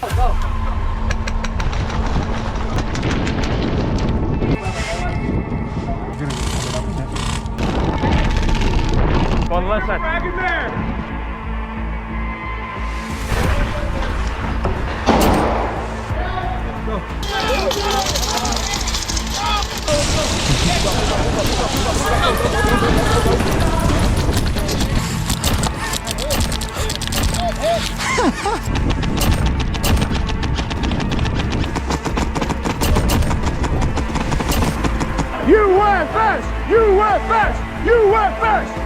Go on the left side. Back in there. You went first! You went first! You went first!